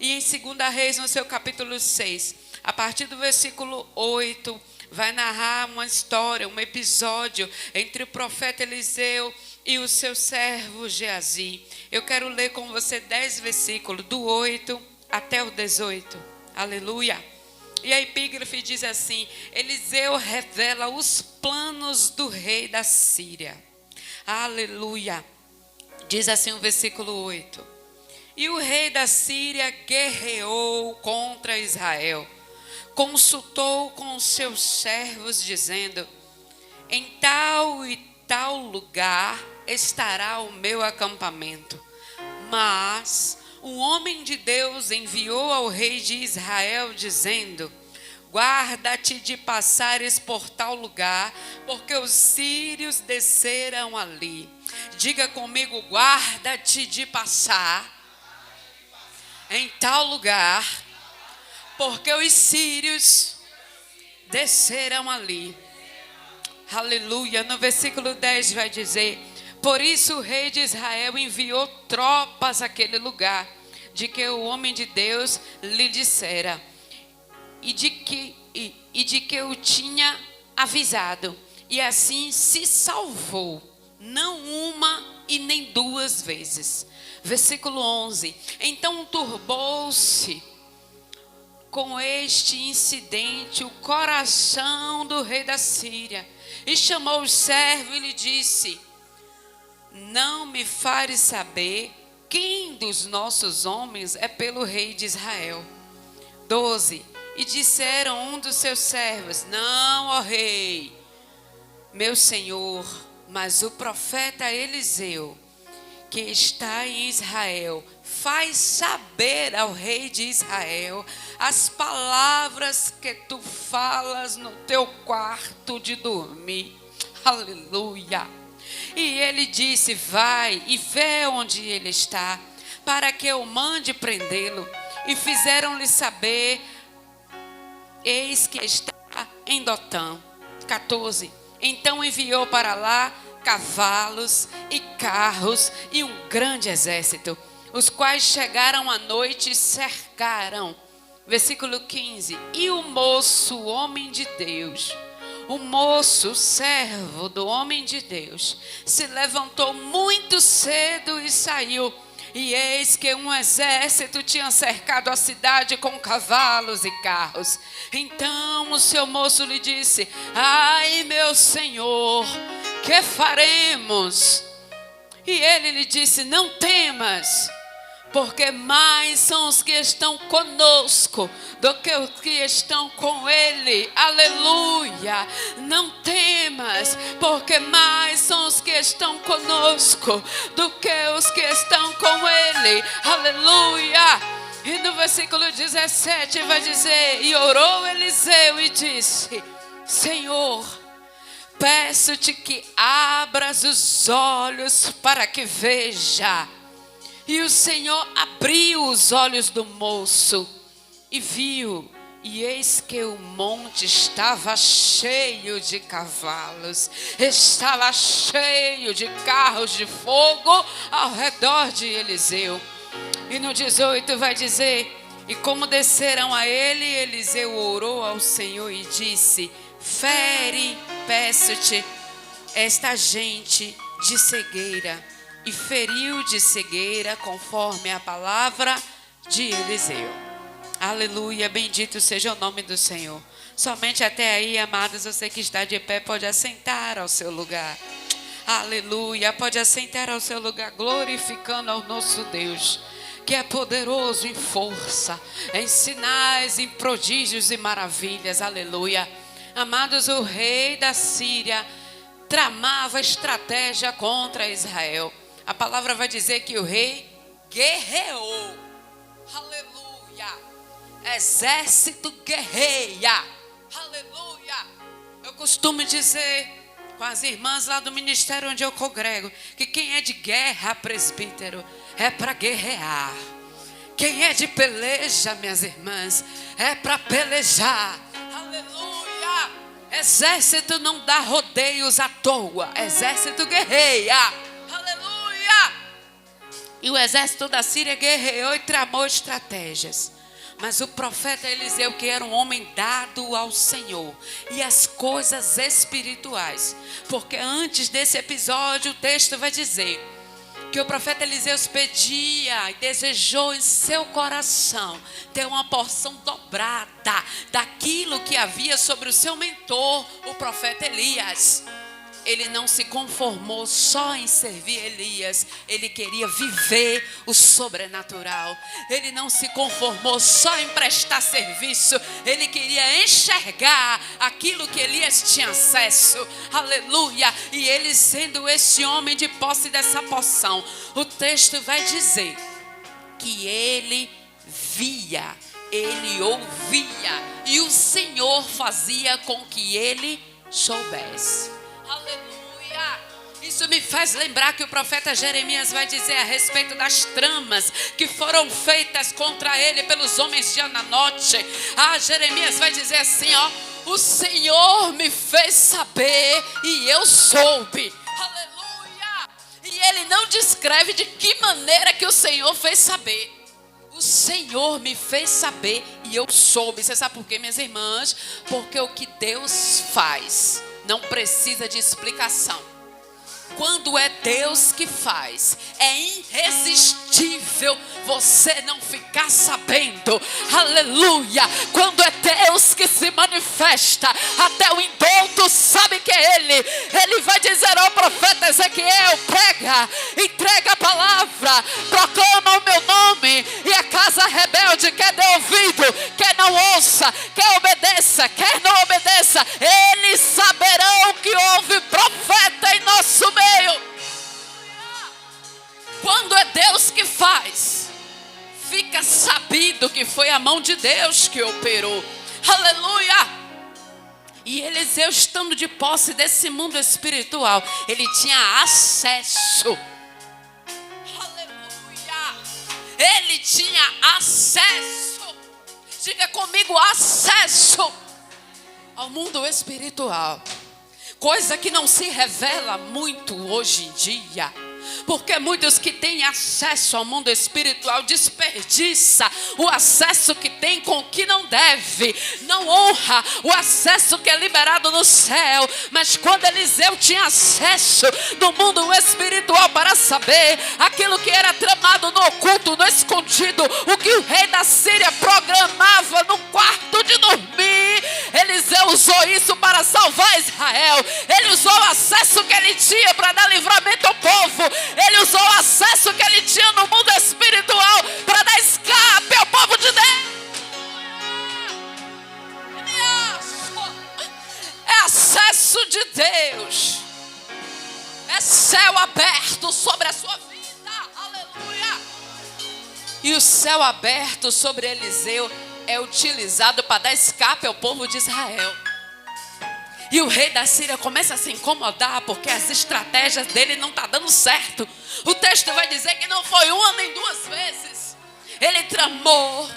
E em 2 Reis, no seu capítulo 6, a partir do versículo 8, vai narrar uma história, um episódio entre o profeta Eliseu e o seu servo Geazi. Eu quero ler com você 10 versículos, do 8 até o 18. Aleluia! E a epígrafe diz assim: Eliseu revela os planos do rei da Síria. Aleluia! Diz assim o versículo 8: E o rei da Síria guerreou contra Israel. Consultou com os seus servos, dizendo: Em tal e tal lugar estará o meu acampamento. Mas um homem de Deus enviou ao rei de Israel, dizendo: Guarda-te de passares por tal lugar, porque os sírios desceram ali. Diga comigo: guarda-te de passar em tal lugar, porque os sírios desceram ali. Aleluia. No versículo 10 vai dizer: Por isso o rei de Israel enviou tropas àquele lugar, de que o homem de Deus lhe dissera, e de que eu tinha avisado. E assim se salvou, não uma e nem duas vezes. Versículo 11: Então turbou-se com este incidente o coração do rei da Síria, e chamou o servo e lhe disse: Não me fares saber quem dos nossos homens é pelo rei de Israel. 12: E disseram um dos seus servos: Não, ó rei, meu senhor, mas o profeta Eliseu, que está em Israel, faz saber ao rei de Israel as palavras que tu falas no teu quarto de dormir. Aleluia. E ele disse: Vai e vê onde ele está, para que eu mande prendê-lo. E fizeram-lhe saber: Eis que está em Dotã. 14: Então enviou para lá cavalos e carros e um grande exército, os quais chegaram à noite e cercaram. Versículo 15: E o moço, o homem de Deus, o moço, o servo do homem de Deus, se levantou muito cedo e saiu. E eis que um exército tinha cercado a cidade com cavalos e carros. Então o seu moço lhe disse: Ai, meu senhor, que faremos? E ele lhe disse: Não temas, porque mais são os que estão conosco do que os que estão com ele. Aleluia. Não temas, porque mais são os que estão conosco do que os que estão com ele. Aleluia. E no versículo 17 vai dizer: E orou Eliseu e disse: Senhor, peço-te que abras os olhos para que veja. E o Senhor abriu os olhos do moço e viu, e eis que o monte estava cheio de cavalos, estava cheio de carros de fogo ao redor de Eliseu. E no 18 vai dizer: E como desceram a ele, Eliseu orou ao Senhor e disse: Fere, peço-te, esta gente de cegueira. E feriu de cegueira conforme a palavra de Eliseu. Aleluia, bendito seja o nome do Senhor. Somente até aí, amados, você que está de pé pode assentar ao seu lugar. Aleluia, pode assentar ao seu lugar, glorificando ao nosso Deus, que é poderoso em força, em sinais, em prodígios e maravilhas. Aleluia. Amados, o rei da Síria tramava estratégia contra Israel. A palavra vai dizer que o rei guerreou. Aleluia. Exército guerreia. Aleluia. Eu costumo dizer com as irmãs lá do ministério onde eu congrego, que quem é de guerra, presbítero, é para guerrear. Quem é de peleja, minhas irmãs, é para pelejar. Aleluia. Exército não dá rodeios à toa. Exército guerreia. Aleluia. E o exército da Síria guerreou e tramou estratégias. Mas o profeta Eliseu, que era um homem dado ao Senhor e às coisas espirituais. Porque antes desse episódio o texto vai dizer que o profeta Eliseu pedia e desejou em seu coração ter uma porção dobrada daquilo que havia sobre o seu mentor, o profeta Elias. Ele não se conformou só em servir Elias, ele queria viver o sobrenatural. Ele não se conformou só em prestar serviço, ele queria enxergar aquilo que Elias tinha acesso. Aleluia! E ele, sendo esse homem de posse dessa porção, o texto vai dizer que ele via, ele ouvia, e o Senhor fazia com que ele soubesse. Aleluia! Isso me faz lembrar que o profeta Jeremias vai dizer a respeito das tramas que foram feitas contra ele pelos homens de Ananote. Jeremias vai dizer assim, o Senhor me fez saber e eu soube. Aleluia! E ele não descreve de que maneira que o Senhor fez saber. O Senhor me fez saber e eu soube. Você sabe por quê, minhas irmãs? Porque o que Deus faz não precisa de explicação. Quando é Deus que faz, é irresistível você não ficar sabendo. Aleluia! Quando é Deus que se manifesta, até o indulto sabe que é Ele. Ele vai dizer ao profeta Ezequiel: pega, entrega a palavra, proclama o meu nome, e a casa rebelde quer dê ouvido, quer não ouça, quer obedeça, quer não obedeça, eles saberão que houve profeta em nosso meio. Quando é Deus que faz, fica sabido que foi a mão de Deus que operou. Aleluia! E Eliseu, estando de posse desse mundo espiritual, ele tinha acesso. Aleluia! Ele tinha acesso. Diga comigo, acesso ao mundo espiritual. Coisa que não se revela muito hoje em dia. Porque muitos que têm acesso ao mundo espiritual desperdiça o acesso que tem com o que não deve. Não honra o acesso que é liberado no céu. Mas quando Eliseu tinha acesso no mundo espiritual para saber aquilo que era tramado no oculto, no escondido, o que o rei da Síria programava no quarto de dormir, Eliseu usou isso para salvar Israel. Ele usou o acesso que ele tinha para dar livramento ao povo. Ele usou o acesso que ele tinha no mundo espiritual para dar escape ao povo de Deus. É acesso de Deus. É céu aberto sobre a sua vida. Aleluia. E o céu aberto sobre Eliseu é utilizado para dar escape ao povo de Israel. E o rei da Síria começa a se incomodar porque as estratégias dele não estão dando certo. O texto vai dizer que não foi uma nem duas vezes. Ele tramou.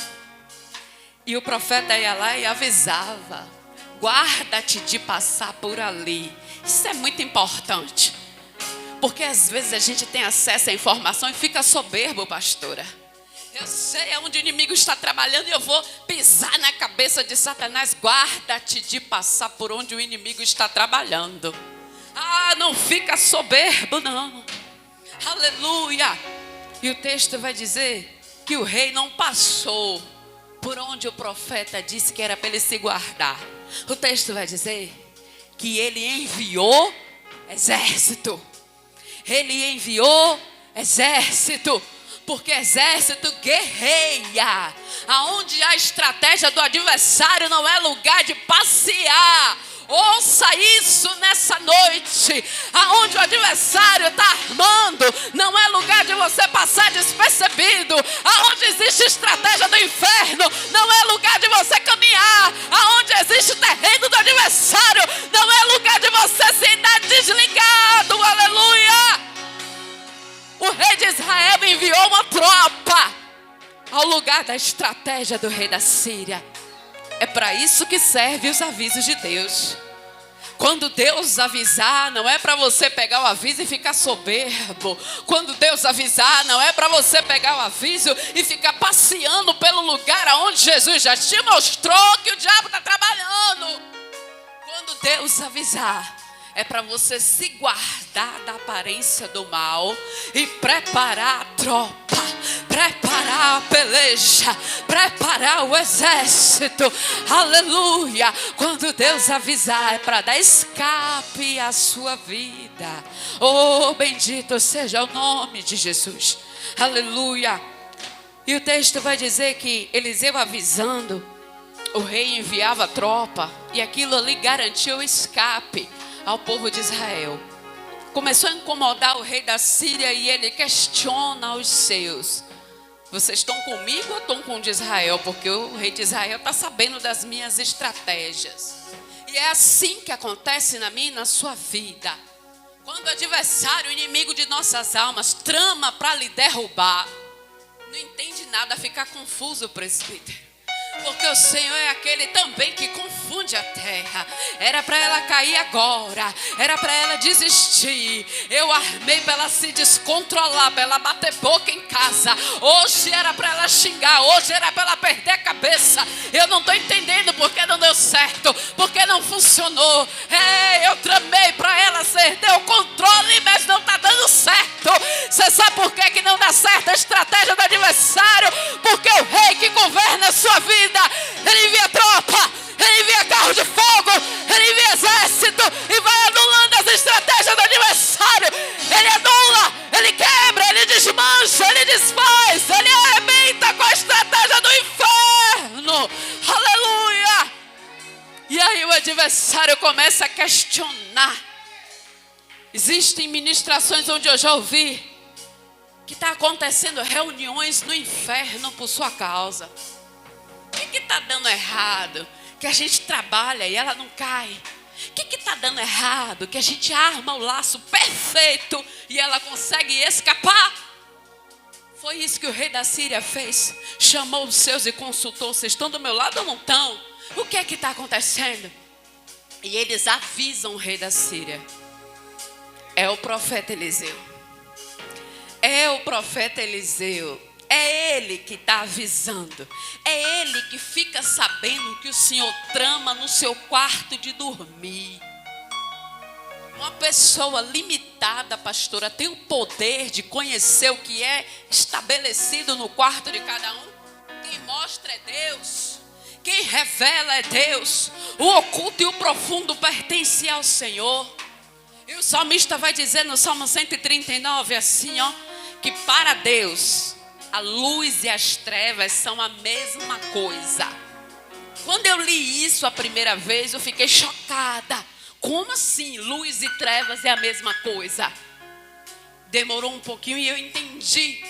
E o profeta ia lá e avisava: guarda-te de passar por ali. Isso é muito importante. Porque às vezes a gente tem acesso à informação e fica soberbo, pastora. Eu sei aonde o inimigo está trabalhando e eu vou pisar na cabeça de Satanás. Guarda-te de passar por onde o inimigo está trabalhando. Não fica soberbo, não. Aleluia. E o texto vai dizer que o rei não passou por onde o profeta disse que era para ele se guardar. O texto vai dizer que ele enviou exército. Ele enviou exército. Porque exército guerreia. Aonde a estratégia do adversário não é lugar de passear. Ouça isso nessa noite. Aonde o adversário está armando não é lugar de você passar despercebido. Aonde existe estratégia do inferno não é lugar de você caminhar. Aonde existe terreno do adversário não é lugar de você se dar desligado. Aleluia. O rei de Israel enviou uma tropa ao lugar da estratégia do rei da Síria. É para isso que servem os avisos de Deus. Quando Deus avisar, não é para você pegar o aviso e ficar soberbo. Quando Deus avisar, não é para você pegar o aviso e ficar passeando pelo lugar aonde Jesus já te mostrou que o diabo está trabalhando. Quando Deus avisar, é para você se guardar da aparência do mal e preparar a tropa, preparar a peleja, preparar o exército. Aleluia! Quando Deus avisar, é para dar escape à sua vida. Oh, bendito seja o nome de Jesus. Aleluia! E o texto vai dizer que Eliseu avisando, o rei enviava a tropa e aquilo ali garantiu o escape ao povo de Israel. Começou a incomodar o rei da Síria e ele questiona os seus: vocês estão comigo ou estão com o de Israel? Porque o rei de Israel está sabendo das minhas estratégias. E é assim que acontece na minha e na sua vida. Quando o adversário, o inimigo de nossas almas, trama para lhe derrubar, não entende nada, fica confuso, presbítero. Porque o Senhor é aquele também que confunde a terra. Era para ela cair agora, era para ela desistir. Eu armei para ela se descontrolar, para ela bater boca em casa. Hoje era para ela xingar, hoje era para ela perder a cabeça. Eu não estou entendendo porque não deu certo, porque não funcionou. Eu tramei para ela perder o controle, mas não está dando certo. Você sabe por que não dá certo a estratégia do adversário? Porque o rei que governa a sua vida, ele envia tropa, ele envia carro de fogo, ele envia exército e vai anulando as estratégias do adversário. Ele anula, ele quebra, ele desmancha, ele desfaz, ele arrebenta com a estratégia do inferno. Aleluia! E aí o adversário começa a questionar. Existem ministrações onde eu já ouvi que está acontecendo reuniões no inferno por sua causa. O que está dando errado? Que a gente trabalha e ela não cai. O que está dando errado? Que a gente arma o laço perfeito e ela consegue escapar. Foi isso que o rei da Síria fez. Chamou os seus e consultou. Vocês estão do meu lado ou não estão? O que é que está acontecendo? E eles avisam o rei da Síria. É o profeta Eliseu. É o profeta Eliseu. É ele que está avisando. É ele que fica sabendo que o Senhor trama no seu quarto de dormir. Uma pessoa limitada, pastora, tem o poder de conhecer o que é estabelecido no quarto de cada um. Quem mostra é Deus. Quem revela é Deus. O oculto e o profundo pertence ao Senhor. E o salmista vai dizer no Salmo 139 assim, que para Deus a luz e as trevas são a mesma coisa. Quando eu li isso a primeira vez, eu fiquei chocada. Como assim? Luz e trevas é a mesma coisa? Demorou um pouquinho e eu entendi.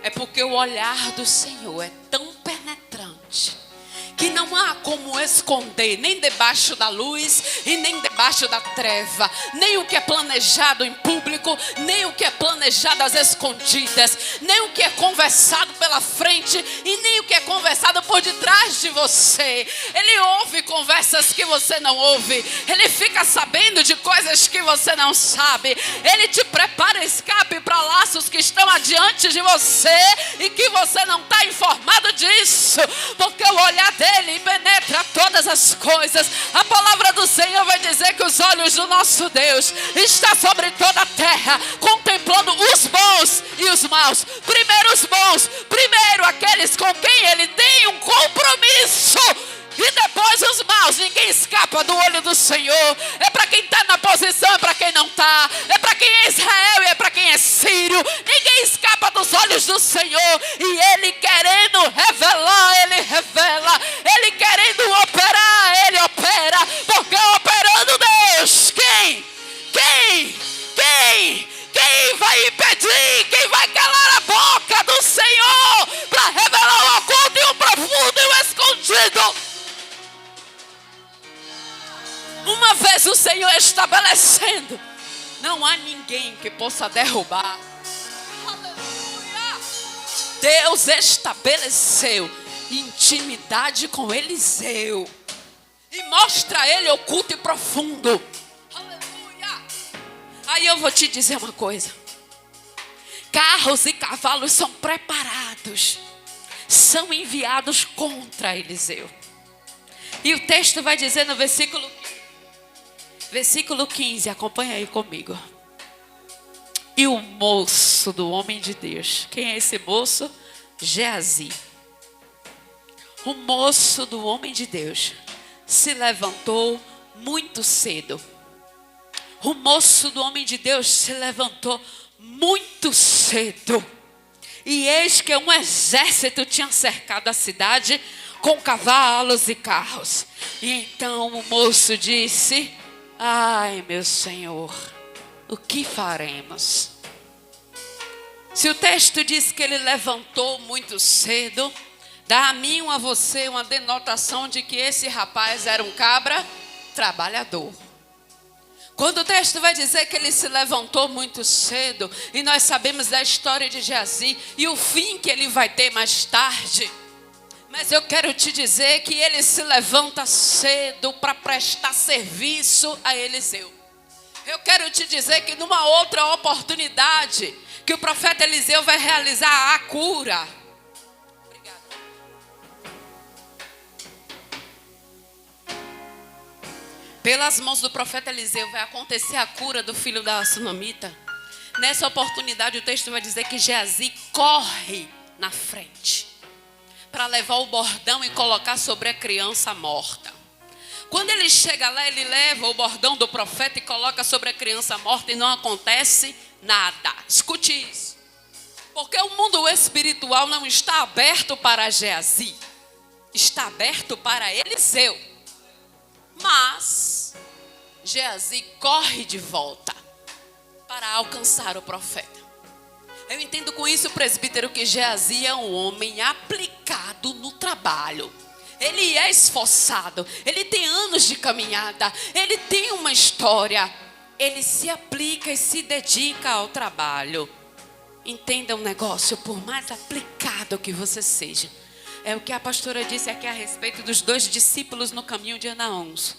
É porque o olhar do Senhor é tão penetrante que não há como esconder, nem debaixo da luz e nem debaixo da treva, nem o que é planejado em público, nem o que é planejado às escondidas, nem o que é conversado pela frente e nem o que é conversado por detrás de você. Ele ouve conversas que você não ouve, ele fica sabendo de coisas que você não sabe, ele te prepara escape para laços que estão adiante de você e que você não está informado disso, porque o olhar dele penetra todas as coisas. A palavra do Senhor vai dizer que os olhos do nosso Deus está sobre toda a terra, contemplando os bons e os maus. Primeiro os bons, primeiro aqueles com quem ele tem um compromisso. E depois os maus. Ninguém escapa do olho do Senhor. É para quem está na posição, é para quem não está. É para quem é Israel e é para quem é sírio. Ninguém escapa dos olhos do Senhor. E ele querendo revelar, ele revela. Ele querendo operar, ele opera. Porque operando Deus, quem vai impedir? Quem vai calar a boca do Senhor para revelar o oculto e o profundo e o escondido? Uma vez o Senhor estabelecendo, não há ninguém que possa derrubar. Aleluia! Deus estabeleceu intimidade com Eliseu e mostra a ele oculto e profundo. Aí eu vou te dizer uma coisa. Carros e cavalos são preparados, são enviados contra Eliseu. E o texto vai dizer no versículo 15, acompanha aí comigo. E o moço do homem de Deus, quem é esse moço? Geazi. O moço do homem de Deus se levantou muito cedo. O moço do homem de Deus se levantou muito cedo. E eis que um exército tinha cercado a cidade com cavalos e carros. E então o moço disse: ai, meu senhor, o que faremos? Se o texto diz que ele levantou muito cedo, dá a mim ou a você uma denotação de que esse rapaz era um cabra trabalhador. Quando o texto vai dizer que ele se levantou muito cedo, e nós sabemos da história de Geazi e o fim que ele vai ter mais tarde, mas eu quero te dizer que ele se levanta cedo para prestar serviço a Eliseu. Eu quero te dizer que numa outra oportunidade, que o profeta Eliseu vai realizar a cura. Obrigada. Pelas mãos do profeta Eliseu vai acontecer a cura do filho da sunamita. Nessa oportunidade o texto vai dizer que Geazi corre na frente para levar o bordão e colocar sobre a criança morta. Quando ele chega lá, ele leva o bordão do profeta e coloca sobre a criança morta e não acontece nada. Escute isso. Porque o mundo espiritual não está aberto para Geazi, está aberto para Eliseu. Mas Geazi corre de volta para alcançar o profeta. Eu entendo com isso, presbítero, que Geazi é um homem aplicado no trabalho. Ele é esforçado, ele tem anos de caminhada, ele tem uma história. Ele se aplica e se dedica ao trabalho. Entenda um negócio, por mais aplicado que você seja. É o que a pastora disse aqui a respeito dos 2 discípulos no caminho de Emaús.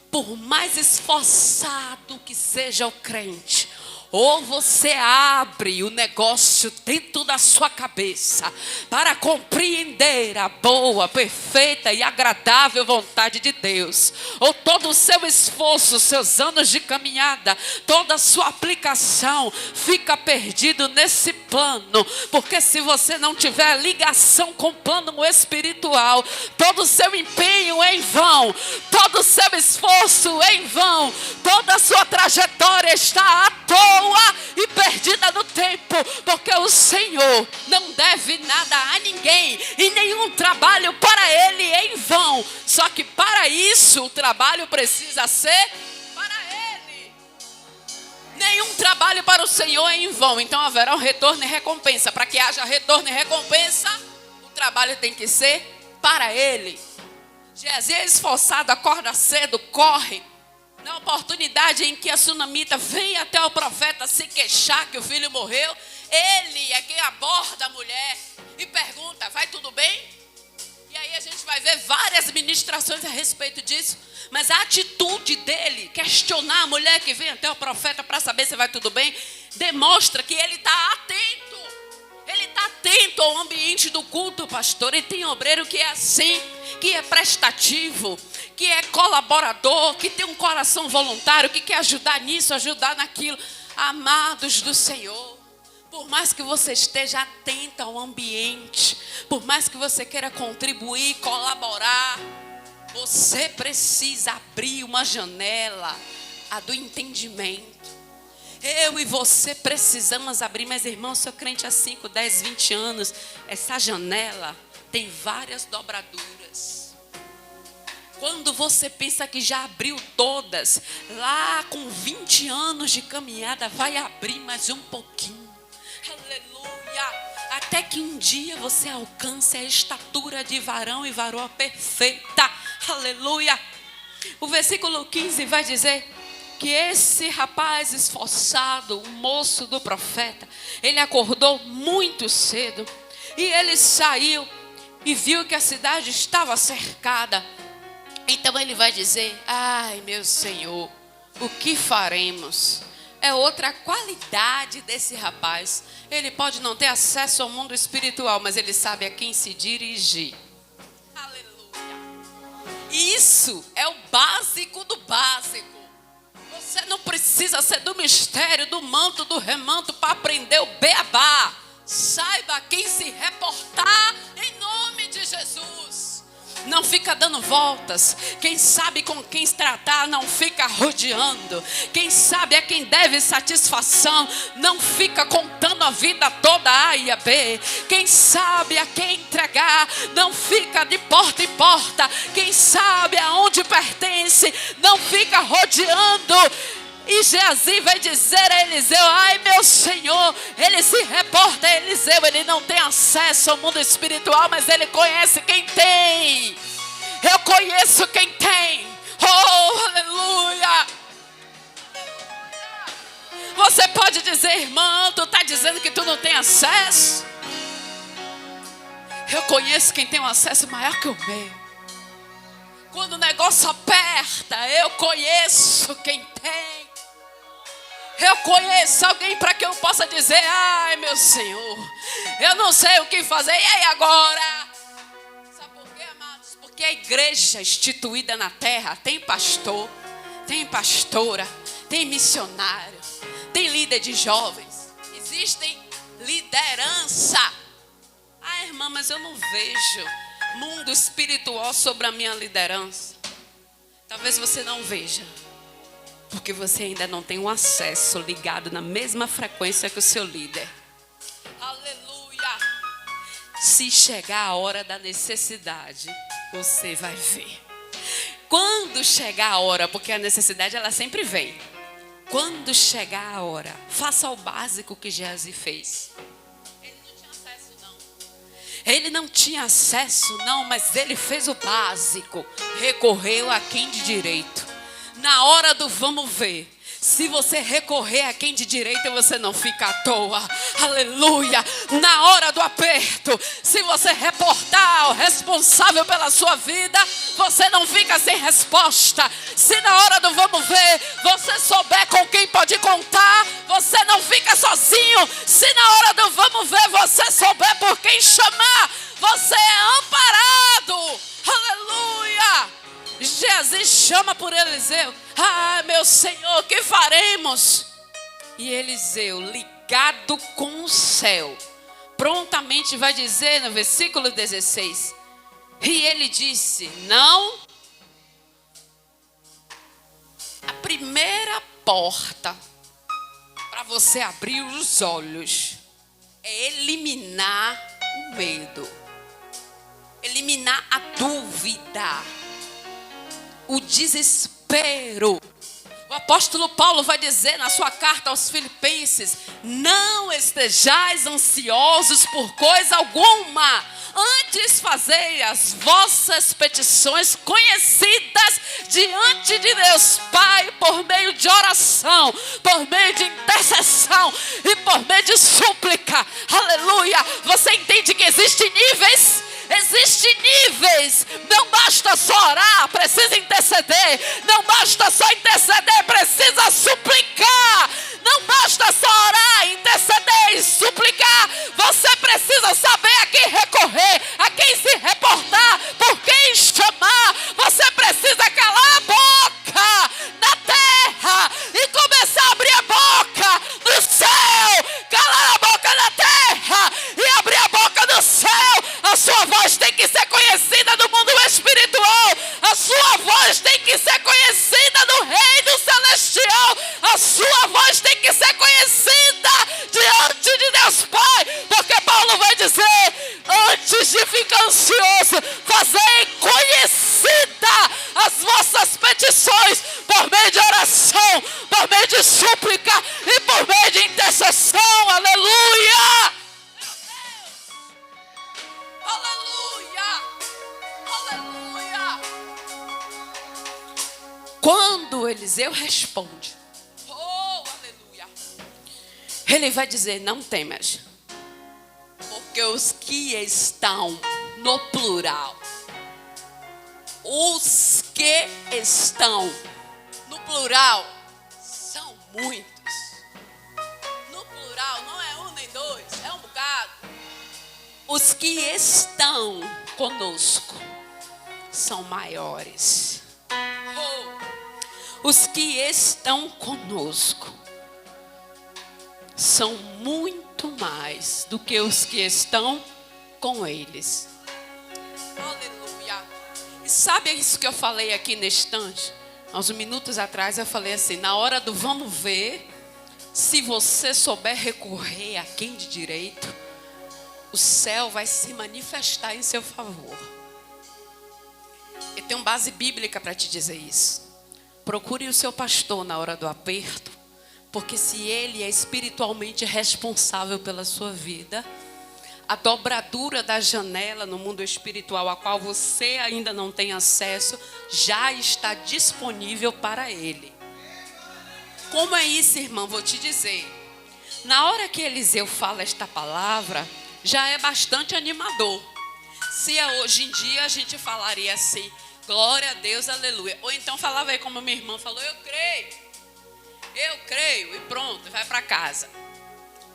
Por mais esforçado que seja o crente, ou você abre o negócio dentro da sua cabeça para compreender a boa, perfeita e agradável vontade de Deus, ou todo o seu esforço, seus anos de caminhada, toda a sua aplicação fica perdido nesse plano, porque se você não tiver ligação com o plano espiritual, todo o seu empenho é em vão, todo o seu esforço é em vão, toda a sua trajetória está à toa e perdida no tempo, porque o Senhor não deve nada a ninguém e nenhum trabalho para Ele é em vão. Só que para isso o trabalho precisa ser para Ele. Nenhum trabalho para o Senhor é em vão, então haverá um retorno e recompensa. Para que haja retorno e recompensa, o trabalho tem que ser para Ele. Geazi é esforçado, acorda cedo, corre. Na oportunidade em que a sunamita vem até o profeta se queixar que o filho morreu, ele é quem aborda a mulher e pergunta: vai tudo bem? E aí a gente vai ver várias ministrações a respeito disso. Mas a atitude dele, questionar a mulher que vem até o profeta para saber se vai tudo bem, demonstra que ele está atento. Ele está atento ao ambiente do culto, pastor. E tem obreiro que é assim, que é prestativo, que é colaborador, que tem um coração voluntário, que quer ajudar nisso, ajudar naquilo. Amados do Senhor, por mais que você esteja atento ao ambiente, por mais que você queira contribuir, colaborar, você precisa abrir uma janela, a do entendimento. Eu e você precisamos abrir, mas irmão, sou crente há 5, 10, 20 anos. Essa janela tem várias dobraduras. Quando você pensa que já abriu todas, lá com 20 anos de caminhada, vai abrir mais um pouquinho. Aleluia! Até que um dia você alcance a estatura de varão e varoa perfeita. Aleluia! O versículo 15 vai dizer que esse rapaz esforçado, o moço do profeta, ele acordou muito cedo e ele saiu e viu que a cidade estava cercada. Então ele vai dizer: ai, meu Senhor, o que faremos? É outra qualidade desse rapaz. Ele pode não ter acesso ao mundo espiritual, mas ele sabe a quem se dirigir. Aleluia. Isso é o básico do básico. Você não precisa ser do mistério, do manto, do remanto para aprender o beabá. Saiba a quem se reportar em nome de Jesus. Não fica dando voltas. Quem sabe com quem se tratar não fica rodeando. Quem sabe a quem deve satisfação não fica contando a vida toda A e a B. Quem sabe a quem entregar não fica de porta em porta. Quem sabe aonde pertence não fica rodeando. E Geazi vai dizer a Eliseu: ai meu Senhor, ele se reporta a Eliseu, ele não tem acesso ao mundo espiritual, mas ele conhece quem tem. Eu conheço quem tem. Oh, aleluia. Você pode dizer: irmã, tu está dizendo que tu não tem acesso? Eu conheço quem tem um acesso maior que o meu. Quando o negócio aperta, eu conheço quem tem. Eu conheço alguém para que eu possa dizer: ai meu Senhor, eu não sei o que fazer, e aí agora? Sabe por quê, amados? Porque a igreja instituída na terra tem pastor, tem pastora, tem missionário, tem líder de jovens, existem liderança. Ah, irmã, mas eu não vejo mundo espiritual sobre a minha liderança. Talvez você não veja, porque você ainda não tem um acesso ligado na mesma frequência que o seu líder. Aleluia. Se chegar a hora da necessidade, você vai ver. Quando chegar a hora, porque a necessidade ela sempre vem. Quando chegar a hora, faça o básico que Geazi fez. Ele não tinha acesso não, mas ele fez o básico. Recorreu a quem de direito. Na hora do vamos ver, se você recorrer a quem de direito, você não fica à toa. Aleluia. Na hora do aperto, se você reportar ao responsável pela sua vida, você não fica sem resposta. Se na hora do vamos ver, você souber com quem pode contar, você não fica sozinho. Se na hora do vamos ver, você souber por quem chamar, você é amparado. Aleluia. Geazi chama por Eliseu: ah, meu Senhor, o que faremos? E Eliseu, ligado com o céu, prontamente vai dizer no versículo 16: e ele disse: não. A primeira porta para você abrir os olhos é eliminar o medo, eliminar a dúvida, o desespero. O apóstolo Paulo vai dizer na sua carta aos Filipenses: não estejais ansiosos por coisa alguma, antes fazei as vossas petições conhecidas diante de Deus Pai por meio de oração, por meio de intercessão e por meio de súplica. Aleluia. Você entende que existem níveis? Existem níveis. Não basta só orar, precisa interceder. Não basta só interceder, precisa suplicar. Não basta só orar, interceder e suplicar. Você precisa saber a quem recorrer, a quem se reportar, por quem chamar. Você precisa calar a boca na terra e começar a abrir a boca no céu. Calar a boca na terra e abrir a boca no céu. A sua voz tem que ser conhecida no mundo espiritual. A sua voz tem que ser conhecida no reino celestial. A sua voz tem que ser conhecida diante de Deus Pai. Porque Paulo vai dizer: antes de ficar ansioso, fazei conhecida as vossas petições por meio de oração, por meio de súplica e por meio de intercessão. Aleluia. Aleluia! Aleluia! Quando Eliseu responde, oh, aleluia, ele vai dizer: não temas, porque os que estão no plural, os que estão no plural são muitos. dois, é um bocado. Os que estão conosco são maiores. Os que estão conosco são muito mais do que os que estão com eles. Aleluia. E sabe isso que eu falei aqui neste instante? Há uns minutos atrás eu falei assim, na hora do vamos ver, se você souber recorrer a quem de direito, o céu vai se manifestar em seu favor. Eu tenho base bíblica para te dizer isso. Procure o seu pastor na hora do aperto, porque se ele é espiritualmente responsável pela sua vida, a dobradura da janela no mundo espiritual, a qual você ainda não tem acesso, já está disponível para ele. Como é isso, irmão? Vou te dizer. Na hora que Eliseu fala esta palavra, já é bastante animador. Se é hoje em dia, a gente falaria assim, glória a Deus, aleluia. Ou então falava aí como minha irmã falou, eu creio, e pronto, vai para casa.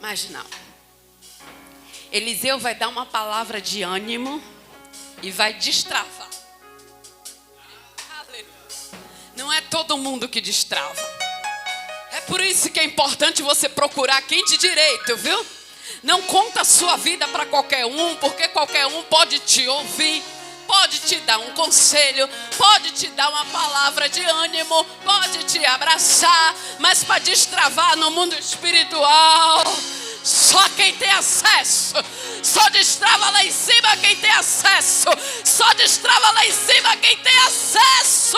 Mas não. Eliseu vai dar uma palavra de ânimo e vai destravar. Aleluia. Não é todo mundo que destrava. É por isso que é importante você procurar quem de direito, viu? Não conta a sua vida para qualquer um, porque qualquer um pode te ouvir, pode te dar um conselho, pode te dar uma palavra de ânimo, pode te abraçar, mas para destravar no mundo espiritual, só quem tem acesso. Só destrava lá em cima quem tem acesso. Só destrava lá em cima quem tem acesso.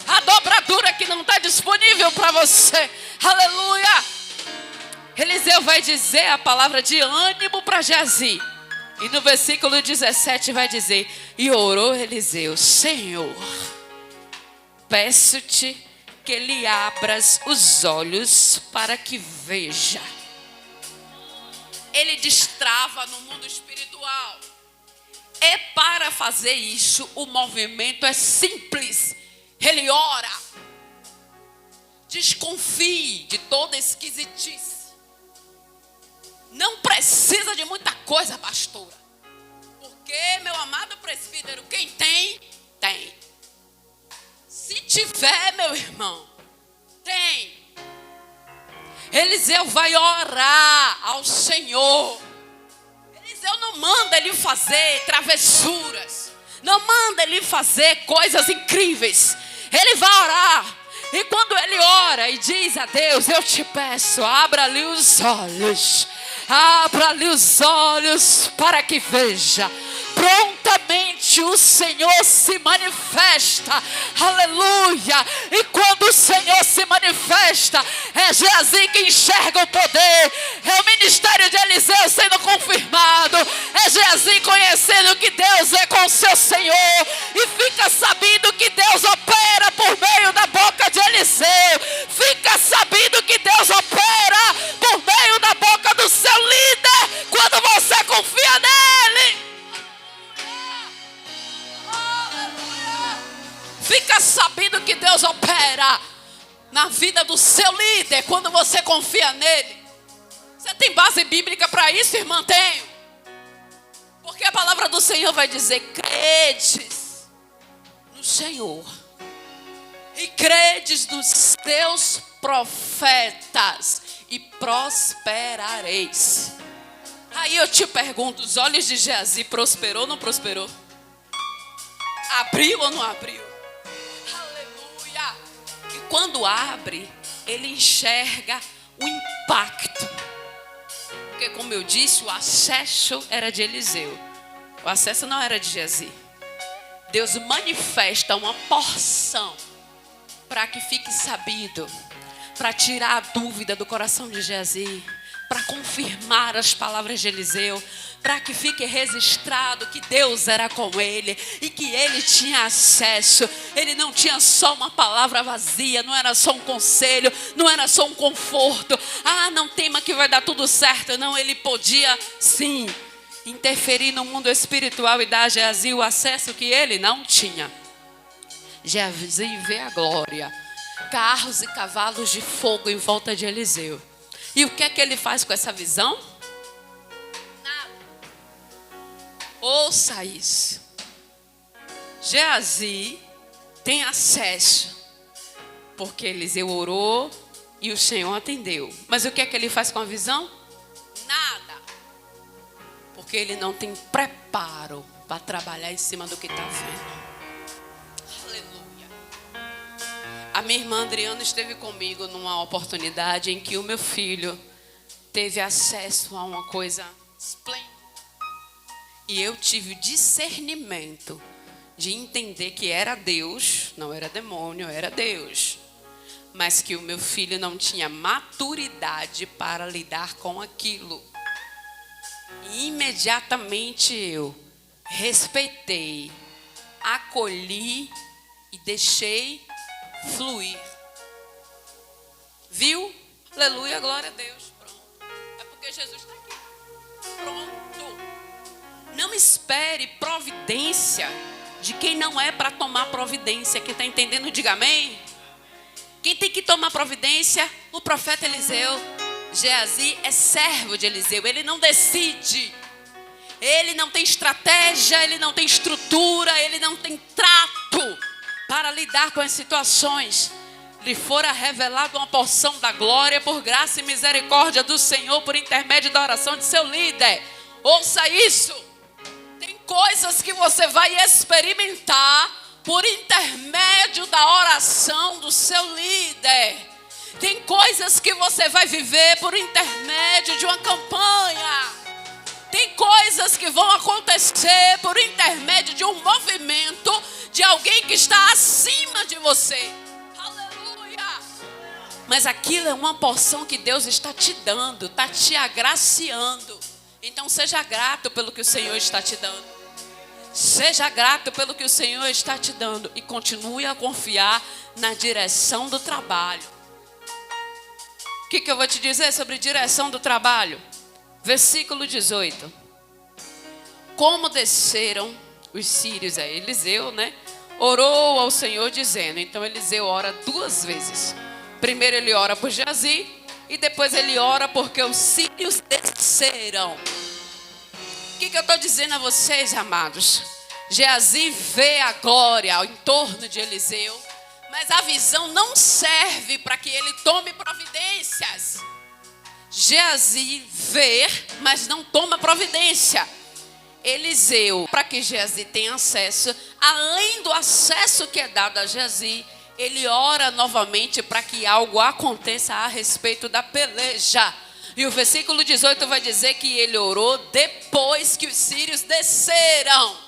A dobradura que não está disponível para você. Aleluia. Eliseu vai dizer a palavra de ânimo para Geazi. E no versículo 17 vai dizer, e orou Eliseu, Senhor, peço-te que lhe abras os olhos para que veja. Ele destrava no mundo espiritual. E para fazer isso, o movimento é simples. Ele ora. Desconfie de toda esquisitice. Não precisa de muita coisa, pastora. Porque, meu amado presbítero, quem tem, tem. Se tiver, meu irmão, tem. Eliseu vai orar ao Senhor. Eliseu não manda ele fazer travessuras. Não manda ele fazer coisas incríveis. Ele vai orar. E quando ele ora e diz a Deus, eu te peço, abra-lhe os olhos. Abra-lhe os olhos para que veja. Prontamente o Senhor se manifesta. Aleluia. E quando o Senhor se manifesta, é Geazi que enxerga o poder. É o ministério de Eliseu sendo confirmado. É Geazi conhecendo que Deus é com o seu Senhor. E fica sabendo que Deus opera por meio da boca de Eliseu. Fica sabendo que Deus opera por meio da boca do seu líder. Quando você confia nele. Fica sabendo que Deus opera na vida do seu líder quando você confia nele. Você tem base bíblica para isso, irmã? Tenho. Porque a palavra do Senhor vai dizer, credes no Senhor e credes nos teus profetas e prosperareis. Aí eu te pergunto, os olhos de Geazi prosperou ou não prosperou? Abriu ou não abriu? E quando abre, ele enxerga o impacto. Porque como eu disse, o acesso era de Eliseu. O acesso não era de Geazi. Deus manifesta uma porção para que fique sabido, para tirar a dúvida do coração de Geazi, para confirmar as palavras de Eliseu, para que fique registrado que Deus era com ele e que ele tinha acesso. Ele não tinha só uma palavra vazia, não era só um conselho, não era só um conforto. Ah, não tema que vai dar tudo certo. Não, ele podia sim interferir no mundo espiritual e dar a Geazi o acesso que ele não tinha. Geazi vê a glória, carros e cavalos de fogo em volta de Eliseu. E o que é que ele faz com essa visão? Ouça isso. Geazi tem acesso, porque Eliseu orou e o Senhor atendeu. Mas o que é que ele faz com a visão? Nada. Porque ele não tem preparo para trabalhar em cima do que está vendo. Aleluia. A minha irmã Adriana esteve comigo numa oportunidade em que o meu filho teve acesso a uma coisa esplêndida. E eu tive o discernimento de entender que era Deus, não era demônio, era Deus. Mas que o meu filho não tinha maturidade para lidar com aquilo. E imediatamente eu respeitei, acolhi e deixei fluir. Viu? Aleluia, glória a Deus. Pronto. É porque Jesus está aqui. Pronto. Não espere providência de quem não é para tomar providência. Quem está entendendo, diga amém. Quem tem que tomar providência? O profeta Eliseu. Geazi é servo de Eliseu. Ele não decide. Ele não tem estratégia. Ele não tem estrutura. Ele não tem trato para lidar com as situações. Lhe fora revelado uma porção da glória por graça e misericórdia do Senhor por intermédio da oração de seu líder. Ouça isso. Tem coisas que você vai experimentar por intermédio da oração do seu líder. Tem coisas que você vai viver por intermédio de uma campanha. Tem coisas que vão acontecer por intermédio de um movimento de alguém que está acima de você. Aleluia! Mas aquilo é uma porção que Deus está te dando, está te agraciando. Então seja grato pelo que o Senhor está te dando. Seja grato pelo que o Senhor está te dando e continue a confiar na direção do trabalho. O que eu vou te dizer sobre direção do trabalho? Versículo 18. Como desceram os sírios a Eliseu, né? Orou ao Senhor dizendo. Então Eliseu ora 2 vezes. Primeiro ele ora por Geazi e depois ele ora porque os sírios desceram. O que eu estou dizendo a vocês, amados? Geazi vê a glória em torno de Eliseu, mas a visão não serve para que ele tome providências. Geazi vê, mas não toma providência. Eliseu, para que Geazi tenha acesso, além do acesso que é dado a Geazi, ele ora novamente para que algo aconteça a respeito da peleja. E o versículo 18 vai dizer que ele orou depois que os sírios desceram.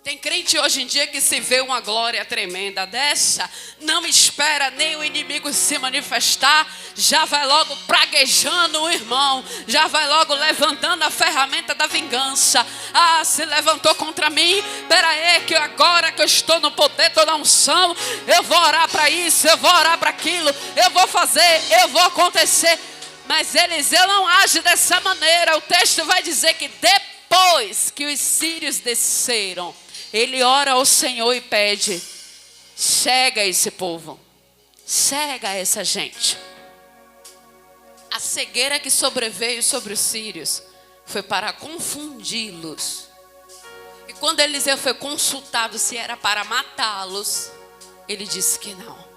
Tem crente hoje em dia que se vê uma glória tremenda dessa, não espera nem o inimigo se manifestar, já vai logo praguejando o irmão, já vai logo levantando a ferramenta da vingança. Ah, se levantou contra mim, peraí que agora que eu estou no poder, estou na unção, eu vou orar para isso, eu vou orar para aquilo, eu vou fazer, eu vou acontecer. Mas Eliseu não age dessa maneira. O texto vai dizer que depois que os sírios desceram, ele ora ao Senhor e pede: cega esse povo, cega essa gente. A cegueira que sobreveio sobre os sírios foi para confundi-los. E quando Eliseu foi consultado se era para matá-los, ele disse que não.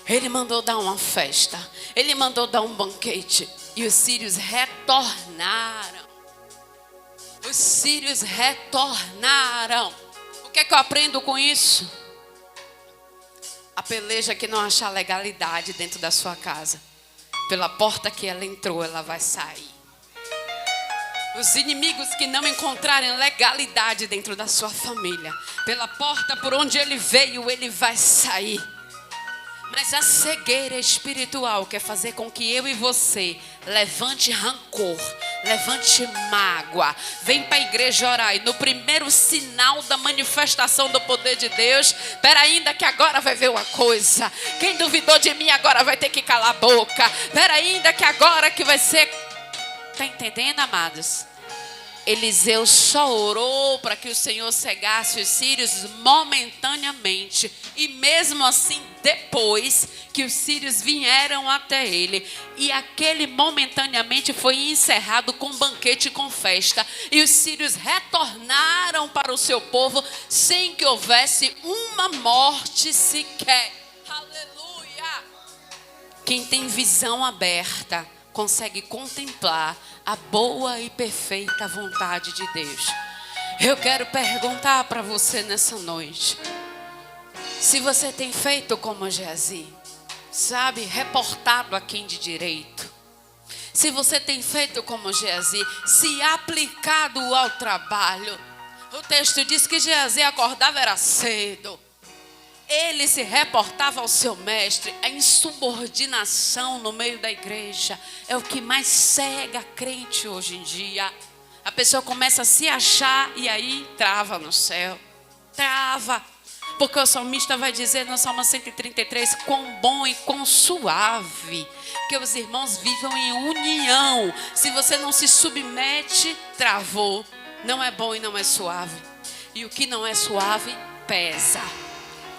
Ele mandou dar uma festa, ele mandou dar um banquete, e os sírios retornaram. Os sírios retornaram. O que é que eu aprendo com isso? A peleja que não achar legalidade dentro da sua casa, pela porta que ela entrou, ela vai sair. Os inimigos que não encontrarem legalidade dentro da sua família, pela porta por onde ele veio, ele vai sair. Mas a cegueira espiritual quer fazer com que eu e você levante rancor, levante mágoa, vem para a igreja orar e no primeiro sinal da manifestação do poder de Deus, espera ainda que agora vai ver uma coisa, quem duvidou de mim agora vai ter que calar a boca, espera ainda que agora que vai ser, está entendendo, amados? Eliseu só orou para que o Senhor cegasse os sírios momentaneamente. E mesmo assim, depois que os sírios vieram até ele. E aquele momentaneamente foi encerrado com banquete e com festa. E os sírios retornaram para o seu povo sem que houvesse uma morte sequer. Aleluia! Quem tem visão aberta consegue contemplar a boa e perfeita vontade de Deus. Eu quero perguntar para você nessa noite, se você tem feito como Geazi, sabe, reportado a quem de direito. Se você tem feito como Geazi, se aplicado ao trabalho. O texto diz que Geazi acordava era cedo. Ele se reportava ao seu mestre. A insubordinação no meio da igreja é o que mais cega crente hoje em dia. A pessoa começa a se achar e aí trava no céu. Trava. Porque o salmista vai dizer no Salmo 133, quão bom e quão suave que os irmãos vivam em união. Se você não se submete, travou. Não é bom e não é suave. E o que não é suave, pesa.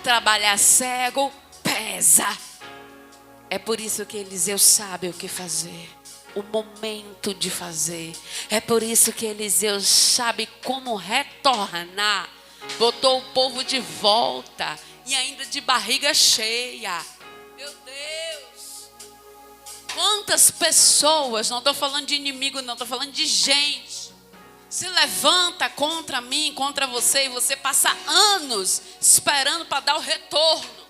Trabalhar cego, pesa. É por isso que Eliseu sabe o que fazer. O momento de fazer. É por isso que Eliseu sabe como retornar. Botou o povo de volta. E ainda de barriga cheia. Meu Deus. Quantas pessoas, não estou falando de inimigo não, estou falando de gente, se levanta contra mim, contra você, e você passa anos esperando para dar o retorno.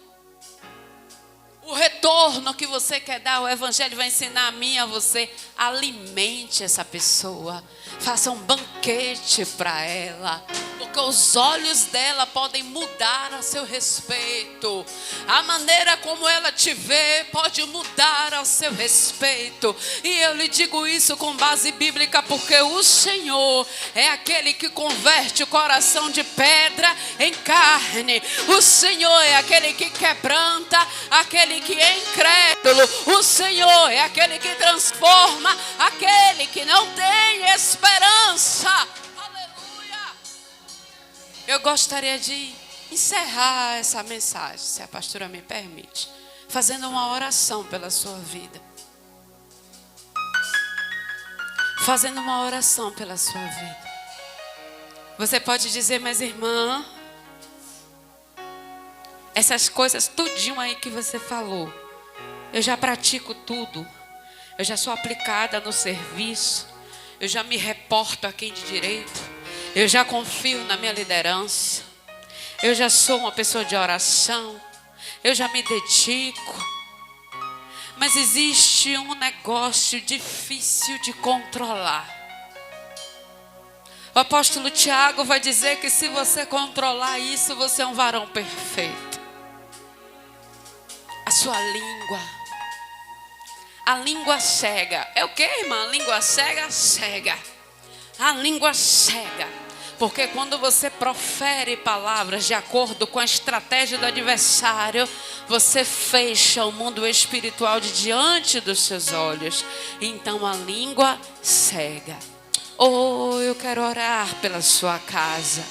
O retorno que você quer dar, o Evangelho vai ensinar a mim e a você. Alimente essa pessoa. Faça um banquete para ela. Porque os olhos dela podem mudar a seu respeito. A maneira como ela te vê pode mudar a seu respeito. E eu lhe digo isso com base bíblica, porque o Senhor é aquele que converte o coração de pedra em carne. O Senhor é aquele que quebranta, aquele que é incrédulo. O Senhor é aquele que transforma aquele que não tem esperança. Aleluia! Eu gostaria de encerrar essa mensagem, se a pastora me permite, fazendo uma oração pela sua vida. Fazendo uma oração pela sua vida. Você pode dizer, mas irmã, essas coisas tudinho aí que você falou, eu já pratico tudo. Eu já sou aplicada no serviço. Eu já me reporto a quem de direito. Eu já confio na minha liderança. Eu já sou uma pessoa de oração. Eu já me dedico. Mas existe um negócio difícil de controlar. O apóstolo Tiago vai dizer que se você controlar isso, você é um varão perfeito. A sua língua. A língua cega. É o que, irmã? A língua cega? Cega. A língua cega. Porque quando você profere palavras de acordo com a estratégia do adversário, você fecha o mundo espiritual de diante dos seus olhos. Então a língua cega. Oh, eu quero orar pela sua casa.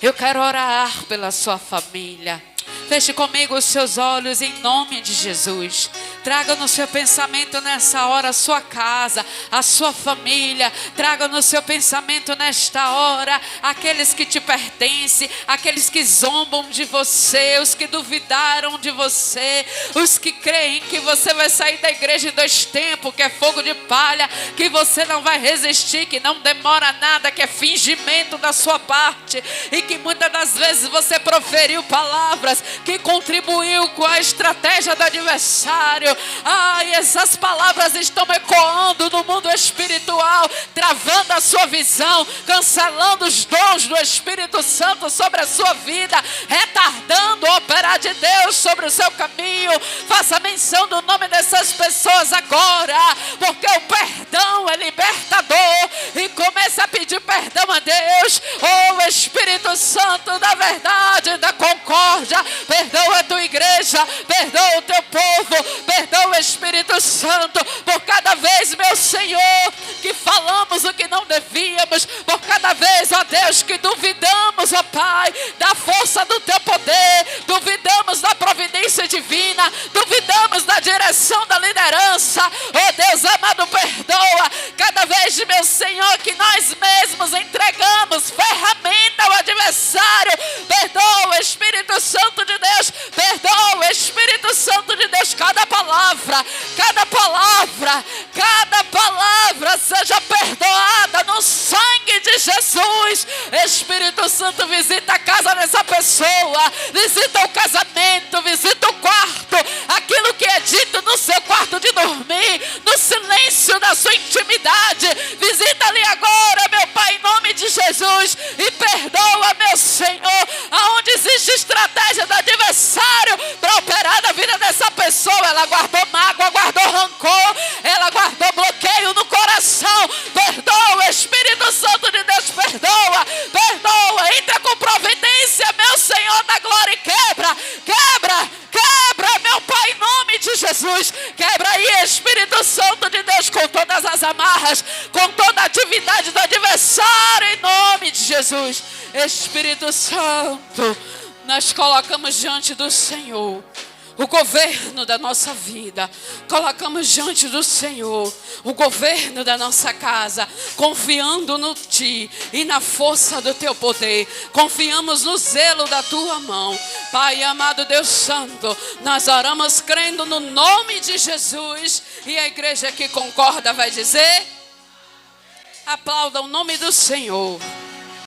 Eu quero orar pela sua família. Feche comigo os seus olhos em nome de Jesus. Traga no seu pensamento nessa hora a sua casa, a sua família. Traga no seu pensamento nesta hora aqueles que te pertencem, aqueles que zombam de você, os que duvidaram de você, os que creem que você vai sair da igreja em 2 tempos, que é fogo de palha, que você não vai resistir, que não demora nada, que é fingimento da sua parte e que muitas das vezes você proferiu palavras que contribuiu com a estratégia do adversário. Ai, essas palavras estão ecoando no mundo espiritual, travando a sua visão, cancelando os dons do Espírito Santo sobre a sua vida, retardando o operar de Deus sobre o seu caminho. Faça menção do nome dessas pessoas agora, porque o perdão é libertador, e comece a pedir perdão a Deus. Oh, Espírito Santo da verdade, da concórdia, perdoa a tua igreja, perdoa o teu povo, perdoa Espírito Santo, por cada vez, meu Senhor, que falamos o que não devíamos, por cada vez, ó Deus, que duvidamos, ó Pai, da força do teu poder, duvidamos da providência divina, duvidamos da direção da liderança. Ó Deus amado, perdoa cada vez, meu Senhor, que nós mesmos entregamos ferramenta ao adversário. Perdoa, Espírito Santo de Deus, perdoa, Espírito Santo de Deus, cada palavra seja perdoada no sangue de Jesus. Espírito Santo, visita a casa dessa pessoa, visita o casamento, visita o quarto, aquilo que é dito no seu quarto de dormir, no silêncio da sua intimidade. Visita ali agora, meu Pai, em nome de Jesus, e perdoa, meu Senhor, aonde existe estratégia do adversário para operar na vida dessa pessoa. Ela guardou mágoa, guardou rancor, ela guardou bloqueio no coração. Perdoa, Espírito Santo de Deus, perdoa, perdoa, entra com providência, meu Senhor da glória, e quebra, meu Pai, em nome de Jesus. Quebra aí, Espírito Santo de Deus, com todas as amarras, com toda a atividade do adversário, em nome de Jesus. Espírito Santo, nós colocamos diante do Senhor o governo da nossa vida, colocamos diante do Senhor o governo da nossa casa, confiando no Ti e na força do Teu poder, confiamos no zelo da Tua mão. Pai amado, Deus Santo, nós oramos crendo no nome de Jesus, e a igreja que concorda vai dizer: aplauda o nome do Senhor.